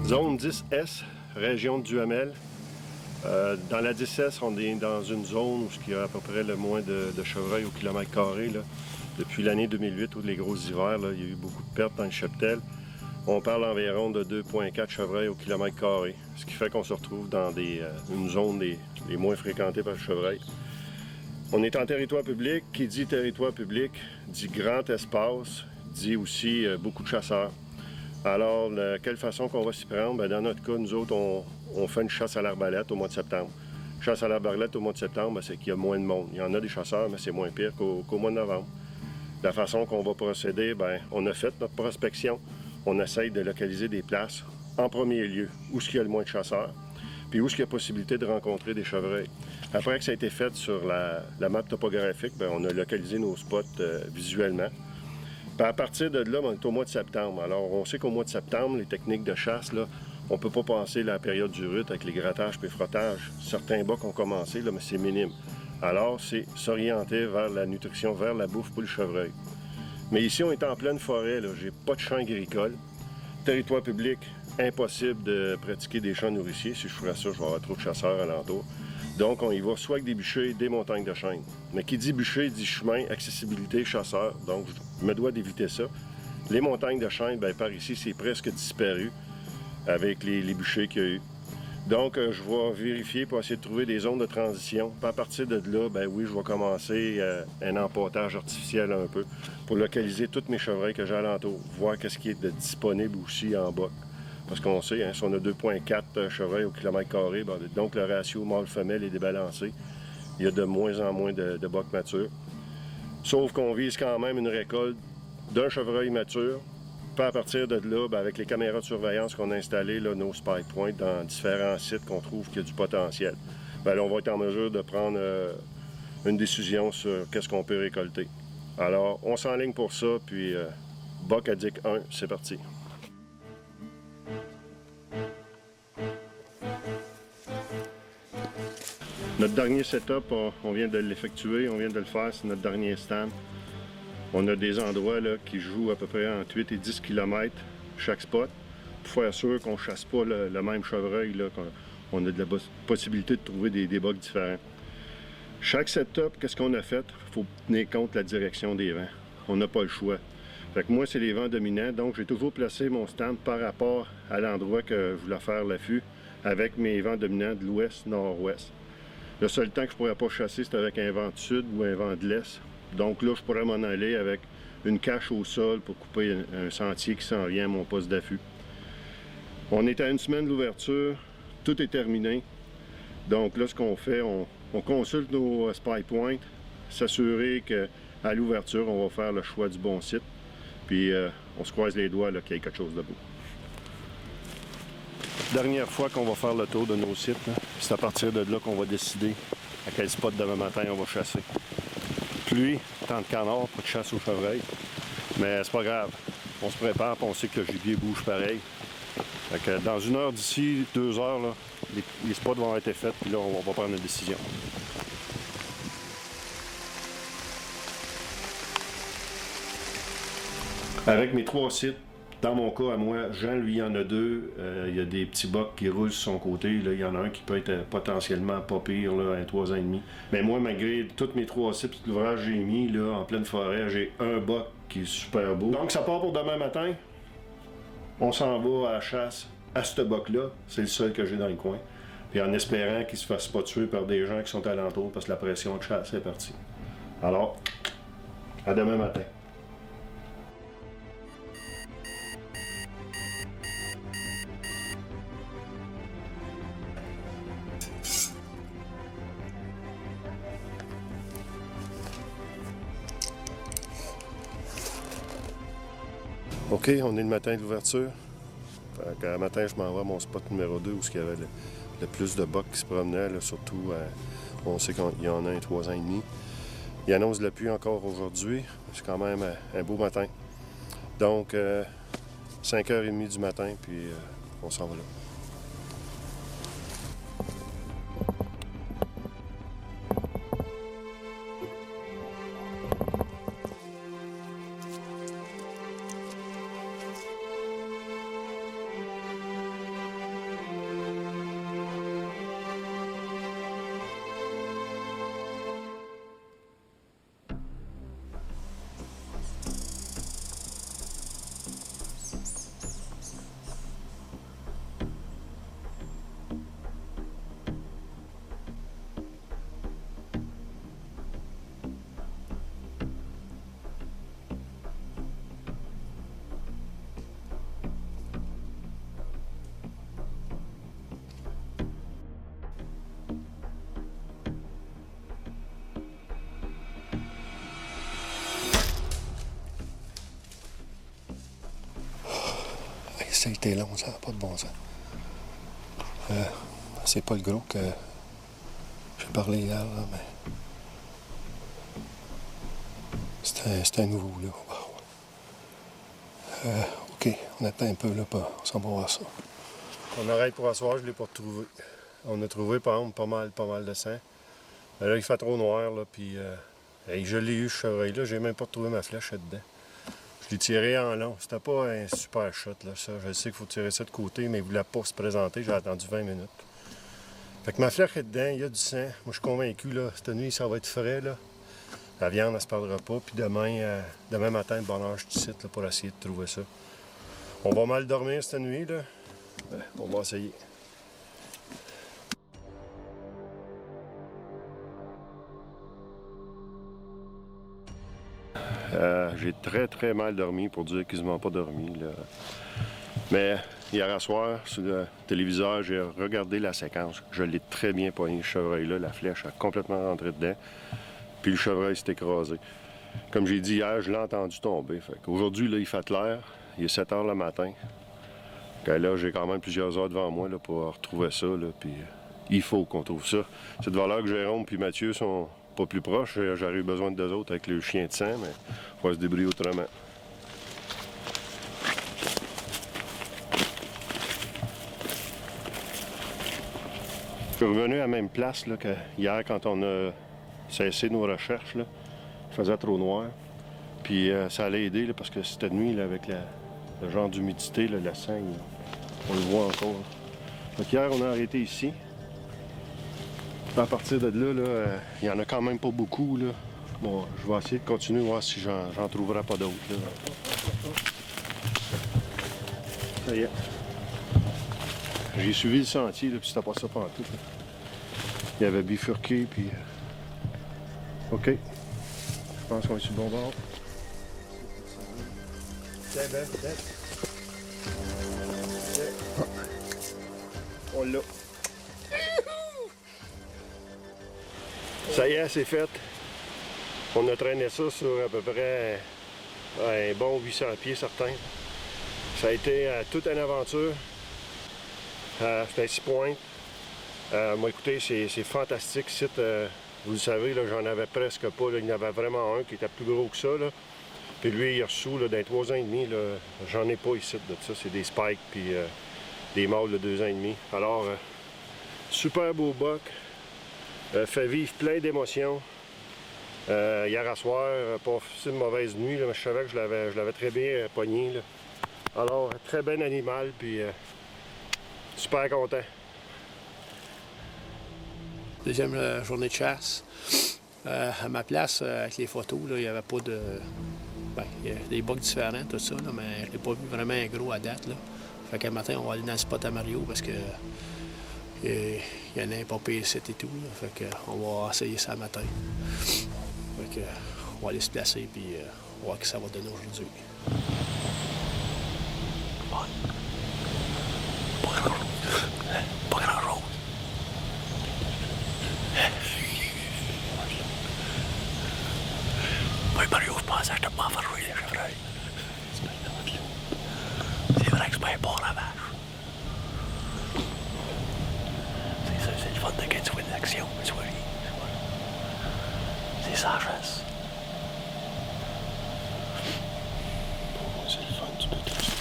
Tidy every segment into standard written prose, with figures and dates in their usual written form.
Zone 10S, région de Duhamel. Dans la 10S, on est dans une zone où il y a à peu près le moins de chevreuils au kilomètre carré. Là. Depuis l'année 2008, où les gros hivers, là, il y a eu beaucoup de pertes dans le cheptel. On parle environ de 2,4 chevreuils au kilomètre carré, ce qui fait qu'on se retrouve dans une zone les moins fréquentées par le chevreuil. On est en territoire public. Qui dit territoire public dit grand espace, dit aussi beaucoup de chasseurs. Alors, de quelle façon qu'on va s'y prendre? Bien, dans notre cas, nous autres, on fait une chasse à l'arbalète au mois de septembre. Chasse à l'arbalète au mois de septembre, c'est qu'il y a moins de monde. Il y en a des chasseurs, mais c'est moins pire qu'au mois de novembre. La façon qu'on va procéder, bien, on a fait notre prospection. On essaye de localiser des places, en premier lieu, où il y a le moins de chasseurs, puis où il y a possibilité de rencontrer des chevreuils. Après que ça a été fait sur la map topographique, bien, on a localisé nos spots visuellement. Puis à partir de là, on est au mois de septembre. Alors, on sait qu'au mois de septembre, les techniques de chasse, là, on ne peut pas passer la période du rut avec les grattages et les frottages. Certains bocs ont commencé, là, mais c'est minime. Alors, c'est s'orienter vers la nutrition, vers la bouffe pour le chevreuil. Mais ici, on est en pleine forêt, là. J'ai pas de champ agricole. Territoire public, impossible de pratiquer des champs nourriciers. Si je ferais ça, je vais avoir trop de chasseurs alentour. Donc, on y va soit avec des bûchers, des montagnes de chêne. Mais qui dit bûcher, dit chemin, accessibilité, chasseur. Donc, je me dois d'éviter ça. Les montagnes de chêne, bien, par ici, c'est presque disparu avec les bûchers qu'il y a eu. Donc, je vais vérifier pour essayer de trouver des zones de transition. Puis à partir de là, bien oui, je vais commencer un empâtage artificiel un peu pour localiser tous mes chevreuils que j'ai alentour, voir qu'est-ce qui est de disponible aussi en bas. Parce qu'on sait, hein, si on a 2,4 chevreuils au kilomètre carré, bien, donc le ratio mâle-femelle est débalancé. Il y a de moins en moins de bocs matures. Sauf qu'on vise quand même une récolte d'un chevreuil mature. Puis à partir de là, bien, avec les caméras de surveillance qu'on a installées, là, nos spike points dans différents sites qu'on trouve qu'il y a du potentiel, bien, là, on va être en mesure de prendre une décision sur qu'est-ce qu'on peut récolter. Alors, on s'enligne pour ça, puis boc à Dick 1, c'est parti. Notre dernier setup, on vient de l'effectuer, on vient de le faire, c'est notre dernier stand. On a des endroits là, qui jouent à peu près entre 8 et 10 km chaque spot pour faire sûr qu'on ne chasse pas le même chevreuil, qu'on a de la possibilité de trouver des bocs différents. Chaque setup, qu'est-ce qu'on a fait? Il faut tenir compte de la direction des vents. On n'a pas le choix. Fait que moi, c'est les vents dominants, donc j'ai toujours placé mon stand par rapport à l'endroit que je voulais faire l'affût avec mes vents dominants de l'ouest-nord-ouest. Le seul temps que je ne pourrais pas chasser, c'est avec un vent de sud ou un vent de l'est. Donc là, je pourrais m'en aller avec une cache au sol pour couper un sentier qui s'en vient à mon poste d'affût. On est à une semaine de l'ouverture, tout est terminé. Donc là, ce qu'on fait, on consulte nos spy points, s'assurer qu'à l'ouverture, on va faire le choix du bon site. Puis on se croise les doigts qu'il y ait quelque chose de beau. Dernière fois qu'on va faire le tour de nos sites, c'est à partir de là qu'on va décider à quel spot demain matin on va chasser. Pluie, temps de canard, pas de chasse au chevreuil, mais c'est pas grave. On se prépare, puis on sait que le gibier bouge pareil. Fait que dans 1 heure d'ici, 2 heures, là, les spots vont être faits, puis là, on va prendre une décision. Avec mes 3 sites, dans mon cas à moi, Jean, lui, il y en a 2. Il y a des petits bocs qui roulent sur son côté. Là, il y en a un qui peut être potentiellement pas pire, là, un 3 ans et demi. Mais moi, malgré tous mes 3 sites, tout l'ouvrage que j'ai mis là, en pleine forêt, j'ai un boc qui est super beau. Donc, ça part pour demain matin. On s'en va à la chasse à ce boc-là. C'est le seul que j'ai dans le coin. Puis en espérant qu'il ne se fasse pas tuer par des gens qui sont alentours parce que la pression de chasse est partie. Alors, à demain matin. OK, on est le matin de l'ouverture. Le matin, je m'en vais à mon spot numéro 2 où il y avait le plus de bocs qui se promenaient, là, surtout, on sait qu'il y en a un 3 ans et demi. Il annonce de la pluie encore aujourd'hui. C'est quand même un beau matin. Donc, 5h30 du matin, puis on s'en va là. été long, ça n'a pas de bon sens. C'est pas le gros que j'ai parlé hier, là, mais c'est un nouveau, là. Wow. OK, on attend un peu, là, on s'en va voir ça. On arrête pour asseoir, je ne l'ai pas retrouvé. On a trouvé, par exemple, pas mal de sang. Mais là, il fait trop noir, là, puis je l'ai eu, ce chevreuil-là. J'ai même pas retrouvé ma flèche dedans. Je l'ai tiré en long. C'était pas un super shot, là, ça. Je sais qu'il faut tirer ça de côté, mais il voulait pas se présenter. J'ai attendu 20 minutes. Fait que ma flèche est dedans, il y a du sang. Moi, je suis convaincu, là, cette nuit, ça va être frais, là. La viande, elle se perdra pas. Puis demain matin, de bonne heure, je suis ici, là, pour essayer de trouver ça. On va mal dormir cette nuit, là. On va essayer. J'ai très mal dormi, pour dire quasiment pas dormi, là. Mais hier soir, sur le téléviseur, j'ai regardé la séquence. Je l'ai très bien pogné, ce chevreuil-là. La flèche a complètement rentré dedans. Puis le chevreuil s'est écrasé. Comme j'ai dit hier, je l'ai entendu tomber. Aujourd'hui, là, il fait clair. Il est 7 h le matin. Là, j'ai quand même plusieurs heures devant moi là, pour retrouver ça. Là, puis, il faut qu'on trouve ça. C'est de valeur que Jérôme et Mathieu sont pas plus proches. J'aurais eu besoin de deux autres avec le chien de sang, mais on va se débrouiller autrement. Je suis revenu à la même place là, que hier quand on a cessé nos recherches. Là. Il faisait trop noir. Puis ça allait aider là, parce que cette nuit, là, avec le genre d'humidité, le sang, on le voit encore. Donc hier, on a arrêté ici. À partir de là, il n'y en a quand même pas beaucoup. Là. Bon, je vais essayer de continuer, voir si j'en trouverai pas d'autres. Ça y est. J'ai suivi le sentier, là, puis c'était pas ça partout. Là. Il y avait bifurqué, puis... OK. Je pense qu'on est sur le bon bord. On l'a. Ça y est, c'est fait. On a traîné ça sur à peu près un bon 800 pieds, certain. Ça a été toute une aventure. C'est un 6 points. Moi, écoutez, c'est fantastique. Site, vous le savez, j'en avais presque pas. Là. Il y en avait vraiment un qui était plus gros que ça. Là. Puis lui, il est reçu dans 3 ans et demi. J'en ai pas ici de ça. C'est des spikes puis des mâles de 2 ans et demi. Alors, super beau buck. Fait vivre plein d'émotions. Hier à soir, pas une mauvaise nuit, là, mais je savais que je l'avais très bien pogné. Là. Alors, très bon animal, puis super content. Deuxième journée de chasse. À ma place, avec les photos, il n'y avait pas de... Ben, il y a des bugs différents, tout ça, là, mais je n'ai pas vu vraiment un gros à date. Là. Fait qu'un matin, on va aller dans le spot à Mario parce que il y en a un pas ici et tout. Là. Fait qu'on va essayer ça le matin. Fait que, on va aller se placer puis on va voir ce que ça va donner aujourd'hui. Pas grand-chose. Moi, Mario, je pensais que je t'ai pas fait jouer les chevreuils. C'est vrai que c'est pas un bon ravage. C'est ça, c'est le fun de quand tu vois une action, mais tu vois rien. C'est sa chasse. C'est le fun, tu peux tester.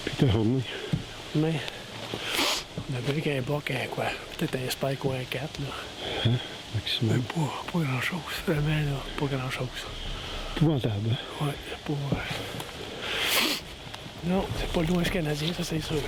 Puis t'as ramené. Mais, on a vu qu'un buck, un quoi? Peut-être un spike ou un 4, là. Hein? Maximum. Mais pas grand-chose. Vraiment, là, pas grand-chose. Épouvantable. Ouais, pas... Non, c'est pas le Louest canadien, ça c'est sûr.